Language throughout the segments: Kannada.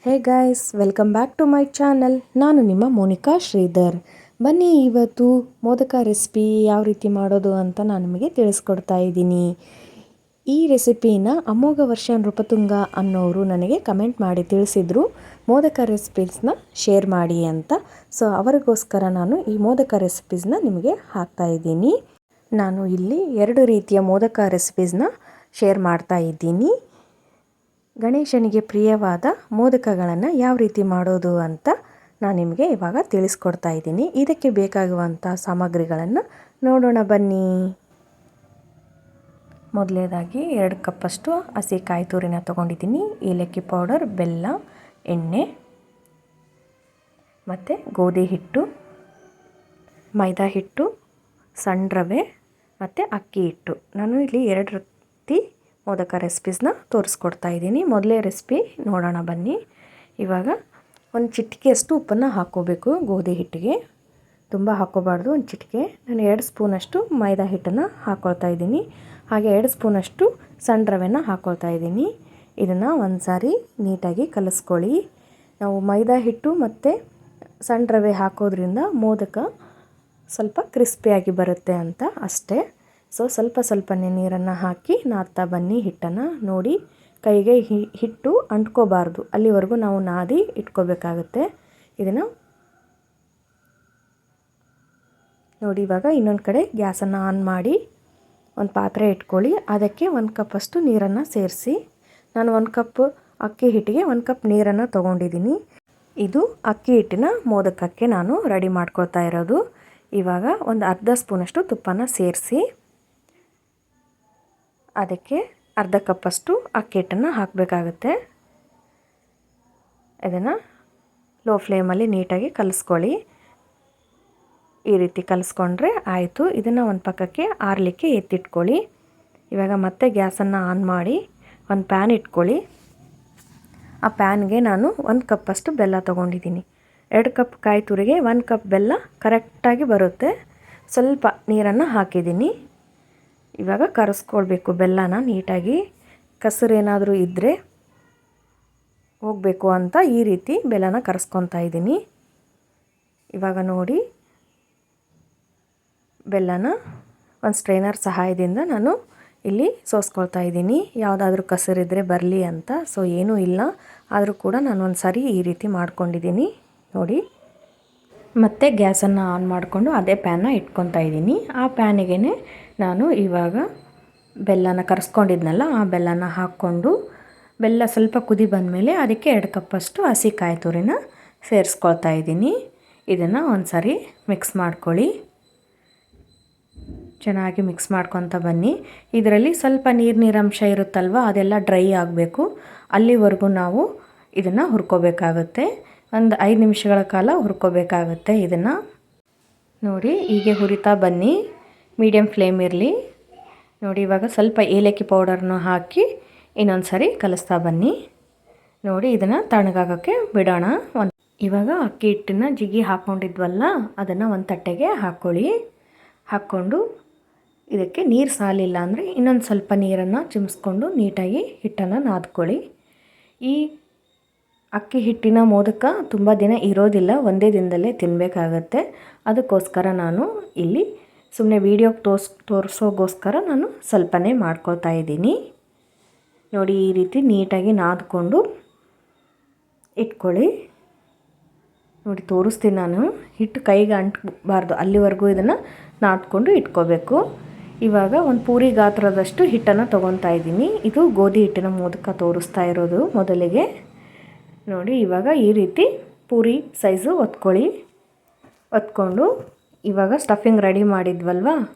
Hey guys, welcome back to my channel. ನಾನು ನಿಮ್ಮ ಮೋನಿಕಾ ಶ್ರೀಧರ್. ಬನ್ನಿ, ಇವತ್ತು ಮೋದಕ ರೆಸಿಪಿ ಯಾವ ರೀತಿ ಮಾಡೋದು ಅಂತ ನಾನು ನಿಮಗೆ ತಿಳಿಸ್ಕೊಡ್ತಾ ಇದ್ದೀನಿ. ಈ ರೆಸಿಪಿನ ಅಮೋಘ ವರ್ಷ ನೃಪತುಂಗ ಅನ್ನೋರು ನನಗೆ ಕಮೆಂಟ್ ಮಾಡಿ ತಿಳಿಸಿದರು, ಮೋದಕ ರೆಸಿಪೀಸ್ನ ಶೇರ್ ಮಾಡಿ ಅಂತ. ಸೊ ಅವರಿಗೋಸ್ಕರ ನಾನು ಈ ಮೋದಕ ರೆಸಿಪೀಸ್ನ ನಿಮಗೆ ಹಾಕ್ತಾ ಇದ್ದೀನಿ. ನಾನು ಇಲ್ಲಿ 2 ರೀತಿಯ ಮೋದಕ ರೆಸಿಪೀಸ್ನ ಶೇರ್ ಮಾಡ್ತಾ ಇದ್ದೀನಿ. ಗಣೇಶನಿಗೆ ಪ್ರಿಯವಾದ ಮೋದಕಗಳನ್ನು ಯಾವ ರೀತಿ ಮಾಡೋದು ಅಂತ ನಾನು ನಿಮಗೆ ಇವಾಗ ತಿಳಿಸ್ಕೊಡ್ತಾ ಇದ್ದೀನಿ. ಇದಕ್ಕೆ ಬೇಕಾಗುವಂಥ ಸಾಮಗ್ರಿಗಳನ್ನು ನೋಡೋಣ ಬನ್ನಿ. ಮೊದಲನೇದಾಗಿ 2 ಕಪ್ಪಷ್ಟು ಹಸಿ ಕಾಯಿ ತುರಿನ ತೊಗೊಂಡಿದ್ದೀನಿ. ಏಲಕ್ಕಿ ಪೌಡರ್, ಬೆಲ್ಲ, ಎಣ್ಣೆ ಮತ್ತು ಗೋಧಿ ಹಿಟ್ಟು, ಮೈದಾ ಹಿಟ್ಟು, ಸಣ್ಣ ರವೆ ಮತ್ತು ಅಕ್ಕಿ ಹಿಟ್ಟು. ನಾನು ಇಲ್ಲಿ 2 ರೀತಿ ಮೋದಕ ರೆಸಿಪೀಸ್ನ ತೋರಿಸ್ಕೊಡ್ತಾ ಇದ್ದೀನಿ. ಮೊದಲೇ ರೆಸಿಪಿ ನೋಡೋಣ ಬನ್ನಿ. ಇವಾಗ ಒಂದು ಚಿಟಿಕೆಯಷ್ಟು ಉಪ್ಪನ್ನು ಹಾಕ್ಕೋಬೇಕು ಗೋಧಿ ಹಿಟ್ಟಿಗೆ. ತುಂಬ ಹಾಕ್ಕೋಬಾರ್ದು, ಒಂದು ಚಿಟಿಕೆ. ನಾನು 2 ಸ್ಪೂನಷ್ಟು ಮೈದಾ ಹಿಟ್ಟನ್ನು ಹಾಕ್ಕೊಳ್ತಾ ಇದ್ದೀನಿ. ಹಾಗೆ 2 ಸ್ಪೂನಷ್ಟು ಸಣ್ಣ ರವೆನ ಹಾಕ್ಕೊಳ್ತಾ ಇದ್ದೀನಿ. ಇದನ್ನು ಒಂದು ಸಾರಿ ನೀಟಾಗಿ ಕಲಿಸ್ಕೊಳ್ಳಿ. ನಾವು ಮೈದಾ ಹಿಟ್ಟು ಮತ್ತು ಸಣ್ಣ ರವೆ ಹಾಕೋದ್ರಿಂದ ಮೋದಕ ಸ್ವಲ್ಪ ಕ್ರಿಸ್ಪಿಯಾಗಿ ಬರುತ್ತೆ ಅಂತ ಅಷ್ಟೇ. ಸೊ ಸ್ವಲ್ಪನೇ ನೀರನ್ನು ಹಾಕಿ ನಾದ್ತಾ ಬನ್ನಿ ಹಿಟ್ಟನ್ನು. ನೋಡಿ, ಕೈಗೆ ಹಿಟ್ಟು ಅಂಟ್ಕೋಬಾರ್ದು, ಅಲ್ಲಿವರೆಗೂ ನಾವು ನಾದಿ ಇಟ್ಕೋಬೇಕಾಗುತ್ತೆ. ಇದನ್ನು ನೋಡಿ. ಇವಾಗ ಇನ್ನೊಂದು ಕಡೆ ಗ್ಯಾಸನ್ನು ಆನ್ ಮಾಡಿ ಒಂದು ಪಾತ್ರೆ ಇಟ್ಕೊಳ್ಳಿ. ಅದಕ್ಕೆ 1 ಕಪ್ಪಷ್ಟು ನೀರನ್ನು ಸೇರಿಸಿ. ನಾನು 1 ಕಪ್ ಅಕ್ಕಿ ಹಿಟ್ಟಿಗೆ 1 ಕಪ್ ನೀರನ್ನು ತೊಗೊಂಡಿದ್ದೀನಿ. ಇದು ಅಕ್ಕಿ ಹಿಟ್ಟಿನ ಮೋದಕಕ್ಕೆ ನಾನು ರೆಡಿ ಮಾಡ್ಕೊಳ್ತಾ ಇರೋದು. ಇವಾಗ ಒಂದು ಅರ್ಧ ಸ್ಪೂನಷ್ಟು ತುಪ್ಪನ ಸೇರಿಸಿ ಅದಕ್ಕೆ ಅರ್ಧ ಕಪ್ಪಷ್ಟು ಅಕ್ಕಿ ಹಿಟ್ಟನ್ನು ಹಾಕಬೇಕಾಗುತ್ತೆ. ಇದನ್ನು ಲೋ ಫ್ಲೇಮಲ್ಲಿ ನೀಟಾಗಿ ಕಲಿಸ್ಕೊಳ್ಳಿ. ಈ ರೀತಿ ಕಲಿಸ್ಕೊಂಡ್ರೆ ಆಯಿತು. ಇದನ್ನು ಒಂದು ಪಕ್ಕಕ್ಕೆ ಆರಲಿಕ್ಕೆ ಎತ್ತಿಟ್ಕೊಳ್ಳಿ. ಇವಾಗ ಮತ್ತೆ ಗ್ಯಾಸನ್ನು ಆನ್ ಮಾಡಿ ಒಂದು ಪ್ಯಾನ್ ಇಟ್ಕೊಳ್ಳಿ. ಆ ಪ್ಯಾನ್ಗೆ ನಾನು 1 ಕಪ್ಪಷ್ಟು ಬೆಲ್ಲ ತೊಗೊಂಡಿದ್ದೀನಿ. 2 ಕಪ್ ಕಾಯಿ ತುರಿಗೆ 1 ಕಪ್ ಬೆಲ್ಲ ಕರೆಕ್ಟಾಗಿ ಬರುತ್ತೆ. ಸ್ವಲ್ಪ ನೀರನ್ನು ಹಾಕಿದ್ದೀನಿ. ಇವಾಗ ಕರಸ್ಕೊಳ್ಬೇಕು ಬೆಲ್ಲನ ನೀಟಾಗಿ. ಕಸರು ಏನಾದರೂ ಇದ್ದರೆ ಹೋಗಬೇಕು ಅಂತ ಈ ರೀತಿ ಬೆಲ್ಲನ ಕರಸ್ಕೊತಾ ಇದ್ದೀನಿ. ಇವಾಗ ನೋಡಿ, ಬೆಲ್ಲನ ಒಂದು ಸ್ಟ್ರೈನರ್ ಸಹಾಯದಿಂದ ನಾನು ಇಲ್ಲಿ ಸೋಸ್ಕೊಳ್ತಾ ಇದ್ದೀನಿ. ಯಾವುದಾದ್ರೂ ಕಸರಿದ್ದರೆ ಬರಲಿ ಅಂತ. ಸೊ ಏನೂ ಇಲ್ಲ, ಆದರೂ ಕೂಡ ನಾನು ಒಂದು ಸಾರಿ ಈ ರೀತಿ ಮಾಡ್ಕೊಂಡಿದ್ದೀನಿ ನೋಡಿ. ಮತ್ತು ಗ್ಯಾಸನ್ನು ಆನ್ ಮಾಡಿಕೊಂಡು ಅದೇ ಪ್ಯಾನ್ನ ಇಟ್ಕೊತಾ ಇದ್ದೀನಿ. ಆ ಪ್ಯಾನಿಗೆ ನಾನು ಇವಾಗ ಬೆಲ್ಲನ ಕರಸ್ಕೊಂಡಿದ್ನಲ್ಲ, ಆ ಬೆಲ್ಲನ ಹಾಕ್ಕೊಂಡು ಬೆಲ್ಲ ಸ್ವಲ್ಪ ಕುದಿ ಬಂದಮೇಲೆ ಅದಕ್ಕೆ 2 ಕಪ್ಪಷ್ಟು ಹಸಿ ಕಾಯಿ ತುರಿನ ಸೇರಿಸ್ಕೊಳ್ತಾ ಇದ್ದೀನಿ. ಇದನ್ನು ಒಂದು ಸಾರಿ ಮಿಕ್ಸ್ ಮಾಡ್ಕೊಳ್ಳಿ. ಚೆನ್ನಾಗಿ ಮಿಕ್ಸ್ ಮಾಡ್ಕೊತ ಬನ್ನಿ. ಇದರಲ್ಲಿ ಸ್ವಲ್ಪ ನೀರಂಶ ಇರುತ್ತಲ್ವ, ಅದೆಲ್ಲ ಡ್ರೈ ಆಗಬೇಕು. ಅಲ್ಲಿವರೆಗೂ ನಾವು ಇದನ್ನು ಹುರ್ಕೋಬೇಕಾಗುತ್ತೆ. ಒಂದು 5 ನಿಮಿಷಗಳ ಕಾಲ ಹುರ್ಕೋಬೇಕಾಗುತ್ತೆ. ಇದನ್ನು ನೋಡಿ, ಹೀಗೆ ಹುರಿತಾ ಬನ್ನಿ. ಮೀಡಿಯಮ್ ಫ್ಲೇಮ್ ಇರಲಿ. ನೋಡಿ, ಇವಾಗ ಸ್ವಲ್ಪ ಏಲಕ್ಕಿ ಪೌಡರ್ನ ಹಾಕಿ ಇನ್ನೊಂದು ಸಾರಿ ಕಲಿಸ್ತಾ ಬನ್ನಿ. ನೋಡಿ, ಇದನ್ನು ತಣ್ಣಗಾಗೋಕ್ಕೆ ಬಿಡೋಣ. ಇವಾಗ ಅಕ್ಕಿ ಹಿಟ್ಟನ್ನು ಜಿಗಿ ಹಾಕ್ಕೊಂಡಿದ್ವಲ್ಲ, ಅದನ್ನು ಒಂದು ತಟ್ಟೆಗೆ ಹಾಕ್ಕೊಳ್ಳಿ. ಹಾಕ್ಕೊಂಡು ಇದಕ್ಕೆ ನೀರು ಸಾಲಿಲ್ಲ ಅಂದರೆ ಇನ್ನೊಂದು ಸ್ವಲ್ಪ ನೀರನ್ನು ಚಿಮ್ಸ್ಕೊಂಡು ನೀಟಾಗಿ ಹಿಟ್ಟನ್ನು ನಾದ್ಕೊಳ್ಳಿ. ಈ ಅಕ್ಕಿ ಹಿಟ್ಟಿನ ಮೋದಕ ತುಂಬ ದಿನ ಇರೋದಿಲ್ಲ, ಒಂದೇ ದಿನದಲ್ಲೇ ತಿನ್ನಬೇಕಾಗತ್ತೆ. ಅದಕ್ಕೋಸ್ಕರ ನಾನು ಇಲ್ಲಿ ಸುಮ್ಮನೆ ವೀಡಿಯೋಗೆ ತೋರಿಸೋಗೋಸ್ಕರ ನಾನು ಸ್ವಲ್ಪನೇ ಮಾಡ್ಕೊಳ್ತಾ ಇದ್ದೀನಿ. ನೋಡಿ, ಈ ರೀತಿ ನೀಟಾಗಿ ನಾದ್ಕೊಂಡು ಇಟ್ಕೊಳ್ಳಿ. ನೋಡಿ, ತೋರಿಸ್ತೀನಿ ನಾನು. ಹಿಟ್ಟು ಕೈಗೆ ಅಂಟಬಾರ್ದು, ಅಲ್ಲಿವರೆಗೂ ಇದನ್ನು ನಾದ್ಕೊಂಡು ಇಟ್ಕೋಬೇಕು. ಇವಾಗ ಒಂದು ಪೂರಿ ಗಾತ್ರದಷ್ಟು ಹಿಟ್ಟನ್ನು ತೊಗೊತಾ ಇದ್ದೀನಿ. ಇದು ಗೋಧಿ ಹಿಟ್ಟಿನ ಮೋದಕ ತೋರಿಸ್ತಾ ಇರೋದು ಮೊದಲಿಗೆ. ನೋಡಿ, ಇವಾಗ ಈ ರೀತಿ ಪೂರಿ ಸೈಜು ಒತ್ಕೊಂಡು ಇವಾಗ ಸ್ಟಫಿಂಗ್ ರೆಡಿ ಮಾಡಿದ್ವಲ್ವ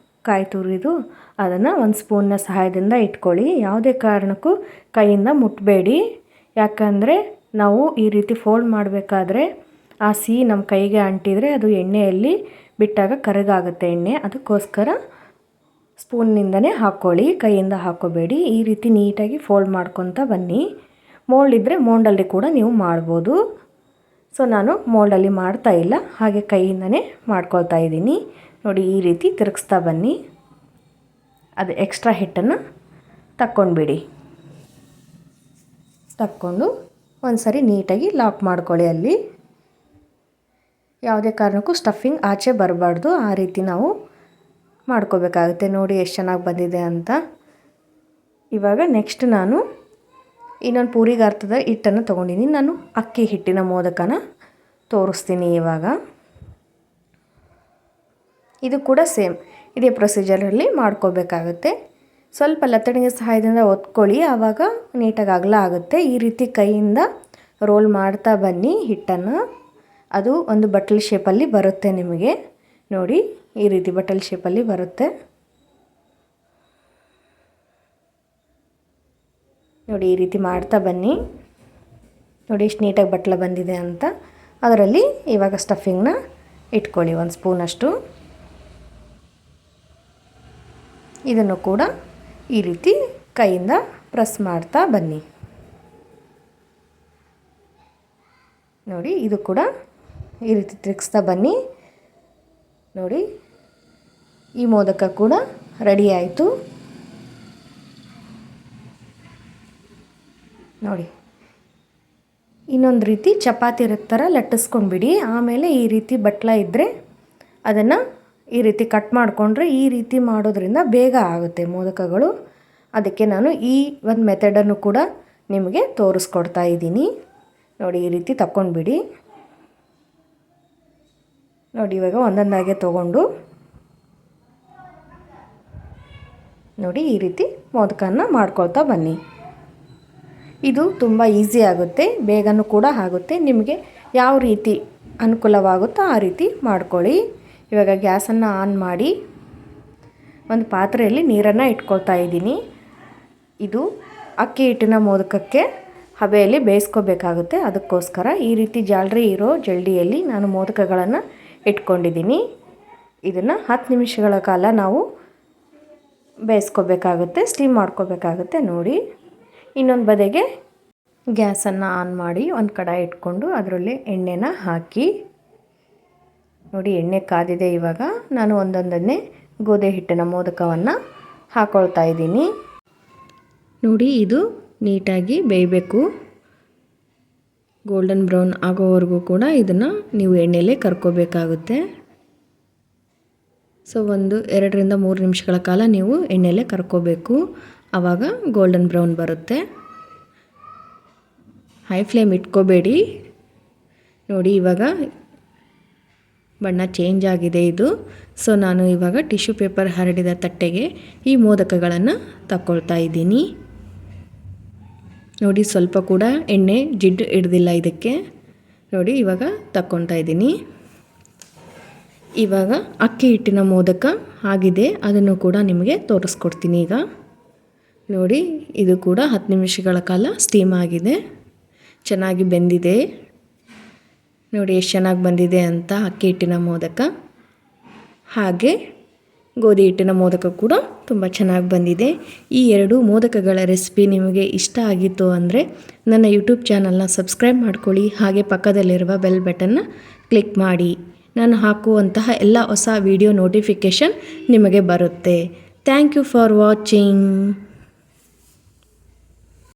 ಕಾಯಿ ತುರಿದು, ಅದನ್ನು ಒಂದು ಸ್ಪೂನ್ನ ಸಹಾಯದಿಂದ ಇಟ್ಕೊಳ್ಳಿ. ಯಾವುದೇ ಕಾರಣಕ್ಕೂ ಕೈಯಿಂದ ಮುಟ್ಟಬೇಡಿ. ಯಾಕಂದರೆ ನಾವು ಈ ರೀತಿ ಫೋಲ್ಡ್ ಮಾಡಬೇಕಾದ್ರೆ ಆ ಸಿಹಿ ನಮ್ಮ ಕೈಗೆ ಅಂಟಿದರೆ ಅದು ಎಣ್ಣೆಯಲ್ಲಿ ಬಿಟ್ಟಾಗ ಕರಗಾಗುತ್ತೆ ಎಣ್ಣೆ. ಅದಕ್ಕೋಸ್ಕರ ಸ್ಪೂನ್ನಿಂದನೇ ಹಾಕ್ಕೊಳ್ಳಿ, ಕೈಯಿಂದ ಹಾಕ್ಕೋಬೇಡಿ. ಈ ರೀತಿ ನೀಟಾಗಿ ಫೋಲ್ಡ್ ಮಾಡ್ಕೊತ ಬನ್ನಿ. ಮೋಲ್ಡ್ ಇದ್ದರೆ ಮೋಲ್ಡಲ್ಲಿ ಕೂಡ ನೀವು ಮಾಡ್ಬೋದು. ಸೊ ನಾನು ಮೋಲ್ಡಲ್ಲಿ ಮಾಡ್ತಾ ಇಲ್ಲ, ಹಾಗೆ ಕೈಯಿಂದನೇ ಮಾಡ್ಕೊಳ್ತಾ ಇದ್ದೀನಿ. ನೋಡಿ, ಈ ರೀತಿ ತಿರುಗಿಸ್ತಾ ಬನ್ನಿ. ಅದು ಎಕ್ಸ್ಟ್ರಾ ಹಿಟ್ಟನ್ನು ತಕ್ಕೊಂಡ್ಬಿಡಿ. ತಕ್ಕೊಂಡು ಒಂದು ಸರಿ ನೀಟಾಗಿ ಲಾಕ್ ಮಾಡ್ಕೊಳ್ಳಿ. ಅಲ್ಲಿ ಯಾವುದೇ ಕಾರಣಕ್ಕೂ ಸ್ಟಫಿಂಗ್ ಆಚೆ ಬರಬಾರ್ದು, ಆ ರೀತಿ ನಾವು ಮಾಡ್ಕೋಬೇಕಾಗುತ್ತೆ. ನೋಡಿ ಎಷ್ಟು ಚೆನ್ನಾಗಿ ಬಂದಿದೆ ಅಂತ. ಇವಾಗ ನೆಕ್ಸ್ಟ್ ನಾನು ಇನ್ನೊಂದು ಪೂರಿಗೆ ಅರ್ಥದ ಹಿಟ್ಟನ್ನು ತೊಗೊಂಡಿದ್ದೀನಿ. ನಾನು ಅಕ್ಕಿ ಹಿಟ್ಟಿನ ಮೋದಕನ ತೋರಿಸ್ತೀನಿ ಇವಾಗ. ಇದು ಕೂಡ ಸೇಮ್ ಇದೇ ಪ್ರೊಸೀಜರಲ್ಲಿ ಮಾಡ್ಕೋಬೇಕಾಗುತ್ತೆ. ಸ್ವಲ್ಪ ಲತ್ತಣಿಗೆ ಸಹಾಯದಿಂದ ಒತ್ಕೊಳ್ಳಿ, ಆವಾಗ ನೀಟಾಗಿ ಅಗಲ ಆಗುತ್ತೆ. ಈ ರೀತಿ ಕೈಯಿಂದ ರೋಲ್ ಮಾಡ್ತಾ ಬನ್ನಿ ಹಿಟ್ಟನ್ನು. ಅದು ಒಂದು ಬಟ್ಲ್ ಶೇಪಲ್ಲಿ ಬರುತ್ತೆ ನಿಮಗೆ. ನೋಡಿ ಈ ರೀತಿ ಬಟಲ್ ಶೇಪಲ್ಲಿ ಬರುತ್ತೆ. ನೋಡಿ ಈ ರೀತಿ ಮಾಡ್ತಾ ಬನ್ನಿ. ನೋಡಿ ಎಷ್ಟು ನೀಟಾಗಿ ಬಟ್ಲ ಬಂದಿದೆ ಅಂತ. ಅದರಲ್ಲಿ ಇವಾಗ ಸ್ಟಫಿಂಗ್ನ ಇಟ್ಕೊಳ್ಳಿ, ಒಂದು ಸ್ಪೂನಷ್ಟು. ಇದನ್ನು ಕೂಡ ಈ ರೀತಿ ಕೈಯಿಂದ ಪ್ರೆಸ್ ಮಾಡ್ತಾ ಬನ್ನಿ. ನೋಡಿ ಇದು ಕೂಡ ಈ ರೀತಿ ತಿರುಗಿಸ್ತಾ ಬನ್ನಿ. ನೋಡಿ ಈ ಮೋದಕ ಕೂಡ ರೆಡಿ ಆಯಿತು. ನೋಡಿ ಇನ್ನೊಂದು ರೀತಿ ಚಪಾತಿ ಥರ ಲಟ್ಟಿಸ್ಕೊಂಡ್ಬಿಡಿ. ಆಮೇಲೆ ಈ ರೀತಿ ಬಟ್ಲ ಇದ್ದರೆ ಅದನ್ನು ಈ ರೀತಿ ಕಟ್ ಮಾಡಿಕೊಂಡ್ರೆ ಈ ರೀತಿ ಮಾಡೋದ್ರಿಂದ ಬೇಗ ಆಗುತ್ತೆ ಮೋದಕಗಳು. ಅದಕ್ಕೆ ನಾನು ಈ ಒಂದು ಮೆಥಡನ್ನು ಕೂಡ ನಿಮಗೆ ತೋರಿಸ್ಕೊಡ್ತಾ ಇದ್ದೀನಿ. ನೋಡಿ ಈ ರೀತಿ ತಗೊಂಡ್ಬಿಡಿ. ನೋಡಿ ಇವಾಗ ಒಂದೊಂದಾಗೆ ತೊಗೊಂಡು ನೋಡಿ ಈ ರೀತಿ ಮೋದಕನ ಮಾಡ್ಕೊಳ್ತಾ ಬನ್ನಿ. ಇದು ತುಂಬ ಈಸಿ ಆಗುತ್ತೆ, ಬೇಗನೂ ಕೂಡ ಆಗುತ್ತೆ. ನಿಮಗೆ ಯಾವ ರೀತಿ ಅನುಕೂಲವಾಗುತ್ತೋ ಆ ರೀತಿ ಮಾಡ್ಕೊಳ್ಳಿ. ಇವಾಗ ಗ್ಯಾಸನ್ನು ಆನ್ ಮಾಡಿ ಒಂದು ಪಾತ್ರೆಯಲ್ಲಿ ನೀರನ್ನು ಇಟ್ಕೊಳ್ತಾ ಇದ್ದೀನಿ. ಇದು ಅಕ್ಕಿ ಹಿಟ್ಟಿನ ಮೋದಕಕ್ಕೆ ಹಬೆಯಲ್ಲಿ ಬೇಯಿಸ್ಕೋಬೇಕಾಗುತ್ತೆ. ಅದಕ್ಕೋಸ್ಕರ ಈ ರೀತಿ ಜಾಲರಿ ಇರೋ ಜಲ್ಡಿಯಲ್ಲಿ ನಾನು ಮೋದಕಗಳನ್ನು ಇಟ್ಕೊಂಡಿದ್ದೀನಿ. ಇದನ್ನು 10 ನಿಮಿಷಗಳ ಕಾಲ ನಾವು ಬೇಯಿಸ್ಕೋಬೇಕಾಗುತ್ತೆ, ಸ್ಟೀಮ್ ಮಾಡ್ಕೋಬೇಕಾಗುತ್ತೆ. ನೋಡಿ ಇನ್ನೊಂದು ಬದಿಗೆ ಗ್ಯಾಸನ್ನು ಆನ್ ಮಾಡಿ ಒಂದು ಕಡಾಯಿ ಇಟ್ಕೊಂಡು ಅದರಲ್ಲಿ ಎಣ್ಣೆನ ಹಾಕಿ. ನೋಡಿ ಎಣ್ಣೆ ಕಾದಿದೆ. ಇವಾಗ ನಾನು ಒಂದೊಂದನ್ನೇ ಗೋಧಿ ಹಿಟ್ಟಿನ ಮೋದಕವನ್ನು ಹಾಕ್ಕೊಳ್ತಾ ಇದ್ದೀನಿ. ನೋಡಿ ಇದು ನೀಟಾಗಿ ಬೇಯಬೇಕು. ಗೋಲ್ಡನ್ ಬ್ರೌನ್ ಆಗೋವರೆಗೂ ಕೂಡ ಇದನ್ನು ನೀವು ಎಣ್ಣೆಯಲ್ಲೇ ಕರ್ಕೋಬೇಕಾಗುತ್ತೆ. ಸೊ 2-3 ನಿಮಿಷಗಳ ಕಾಲ ನೀವು ಎಣ್ಣೆಯಲ್ಲೇ ಕರ್ಕೋಬೇಕು. ಆವಾಗ ಗೋಲ್ಡನ್ ಬ್ರೌನ್ ಬರುತ್ತೆ. ಹೈ ಫ್ಲೇಮ್ ಇಟ್ಕೋಬೇಡಿ. ನೋಡಿ ಇವಾಗ ಬಣ್ಣ ಚೇಂಜ್ ಆಗಿದೆ ಇದು. ಸೊ ನಾನು ಇವಾಗ ಟಿಶ್ಯೂ ಪೇಪರ್ ಹರಡಿದ ತಟ್ಟೆಗೆ ಈ ಮೋದಕಗಳನ್ನು ತಗೊಳ್ತಾ ಇದ್ದೀನಿ. ನೋಡಿ ಸ್ವಲ್ಪ ಕೂಡ ಎಣ್ಣೆ ಜಿಡ್ಡು ಹಿಡ್ದಿಲ್ಲ ಇದಕ್ಕೆ. ನೋಡಿ ಇವಾಗ ತಗೊಳ್ತಾ ಇದ್ದೀನಿ. ಇವಾಗ ಅಕ್ಕಿ ಹಿಟ್ಟಿನ ಮೋದಕ ಆಗಿದೆ, ಅದನ್ನು ಕೂಡ ನಿಮಗೆ ತೋರಿಸ್ಕೊಡ್ತೀನಿ ಈಗ. ನೋಡಿ ಇದು ಕೂಡ 10 ನಿಮಿಷಗಳ ಕಾಲ ಸ್ಟೀಮ್ ಆಗಿದೆ, ಚೆನ್ನಾಗಿ ಬೆಂದಿದೆ. ನೋಡಿ ಎಷ್ಟು ಚೆನ್ನಾಗಿ ಬಂದಿದೆ ಅಂತ ಅಕ್ಕಿ ಹಿಟ್ಟಿನ ಮೋದಕ. ಹಾಗೆ ಗೋಧಿ ಹಿಟ್ಟಿನ ಮೋದಕ ಕೂಡ ತುಂಬ ಚೆನ್ನಾಗಿ ಬಂದಿದೆ. ಈ 2 ಮೋದಕಗಳ ರೆಸಿಪಿ ನಿಮಗೆ ಇಷ್ಟ ಆಗಿತ್ತು ಅಂದರೆ ನನ್ನ ಯೂಟ್ಯೂಬ್ ಚಾನಲ್ನ ಸಬ್ಸ್ಕ್ರೈಬ್ ಮಾಡ್ಕೊಳ್ಳಿ. ಹಾಗೆ ಪಕ್ಕದಲ್ಲಿರುವ ಬೆಲ್ ಬಟನ್ನ ಕ್ಲಿಕ್ ಮಾಡಿ. ನಾನು ಹಾಕುವಂತಹ ಎಲ್ಲ ಹೊಸ ವಿಡಿಯೋ ನೋಟಿಫಿಕೇಷನ್ ನಿಮಗೆ ಬರುತ್ತೆ. Thank you for watching.